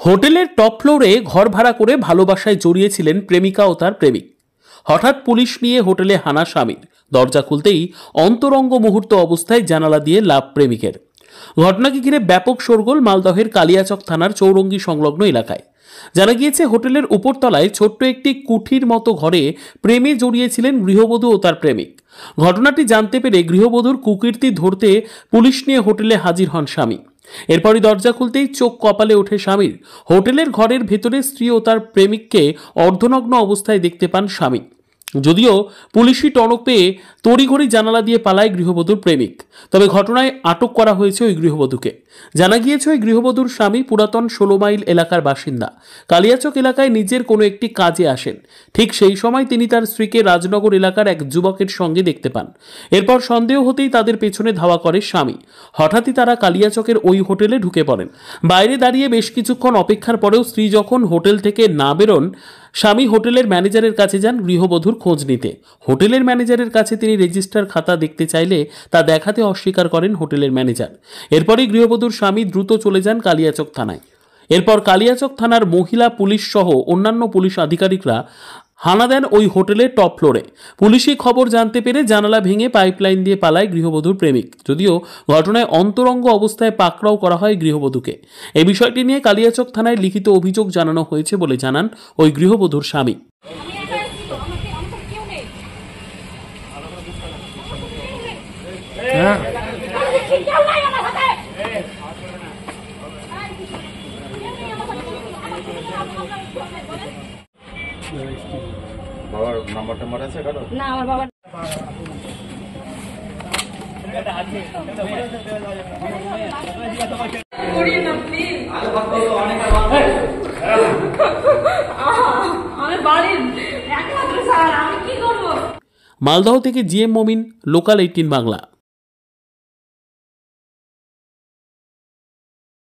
হোটেলের টপ ফ্লোরে ঘর ভাড়া করে ভালোবাসায় জড়িয়েছিলেন প্রেমিকা ও তার প্রেমিক। হঠাৎ পুলিশ নিয়ে হোটেলে হানা স্বামীর। দরজা খুলতেই অন্তরঙ্গ মুহূর্ত অবস্থায় জানালা দিয়ে লাভ প্রেমিকের। ঘটনাকে ঘিরে ব্যাপক শোরগোল মালদহের কালিয়াচক থানার চৌরঙ্গি সংলগ্ন এলাকায়। জানা গিয়েছে, হোটেলের উপরতলায় ছোট্ট একটি কুঠির মতো ঘরে প্রেমে জড়িয়েছিলেন গৃহবধূ ও তার প্রেমিক। ঘটনাটি জানতে পেরে গৃহবধূর কুকীর্তি ধরতে পুলিশ নিয়ে হোটেলে হাজির হন স্বামী। এরপরই দরজা খুলতেই চোখ কপালে ওঠে স্বামীর। হোটেলের ঘরের ভেতরে স্ত্রী ও তার প্রেমিককে অর্ধনগ্ন অবস্থায় দেখতে পান স্বামী। যদিও পুলিশি টনক পেয়ে তড়িঘড়ি জানালা দিয়ে পালায় গৃহবধূর প্রেমিক। তবে ঘটনায় আটক করা হয়েছে ওই গৃহবধূকে। জানা গিয়েছে, ওই গৃহবধূর স্বামী পুরাতন 16 মাইল এলাকার বাসিন্দা। কালিয়াচক এলাকায় নিজের কোনো একটি কাজে আসেন। ঠিক সেই সময় তিনি তার স্ত্রীকে রাজনগর এলাকার এক যুবকের সঙ্গে দেখতে পান। এরপর সন্দেহ হতেই তাদের পেছনে ধাওয়া করে স্বামী। হঠাৎই তারা কালিয়াচকের ওই হোটেলে ঢুকে পড়েন। বাইরে দাঁড়িয়ে বেশ কিছুক্ষণ অপেক্ষার পরেও স্ত্রী যখন হোটেল থেকে না বেরোন, স্বামী হোটেলের ম্যানেজারের কাছে যান গৃহবধূর খোঁজ নিতে। হোটেলের ম্যানেজারের কাছে তিনি রেজিস্টার খাতা দেখতে চাইলে তা দেখাতে অস্বীকার করেন হোটেলের ম্যানেজার। এরপরই গৃহবধূর স্বামী দ্রুত চলে যান কালিয়াচক থানায়। এরপর কালিয়াচক থানার মহিলা পুলিশ সহ অন্যান্য পুলিশ আধিকারিকরা হানা দেন ওই হোটেলের টপ ফ্লোরে। পুলিশি খবর জানতে পেরে জানালা ভেঙে পাইপলাইন দিয়ে পালায় গৃহবধূর প্রেমিক। যদিও ঘটনায় অন্তরঙ্গ অবস্থায় পাকড়াও করা হয় গৃহবধূকে। এই বিষয়টি নিয়ে কালিয়াচক থানায় লিখিত অভিযোগ জানানো হয়েছে বলে জানান ওই গৃহবধূর স্বামী। বাবার নাম্বার আছে কারো? না, আমার বাবা মালদহ থেকে জিএম মমিন, লোকাল 18 বাংলা।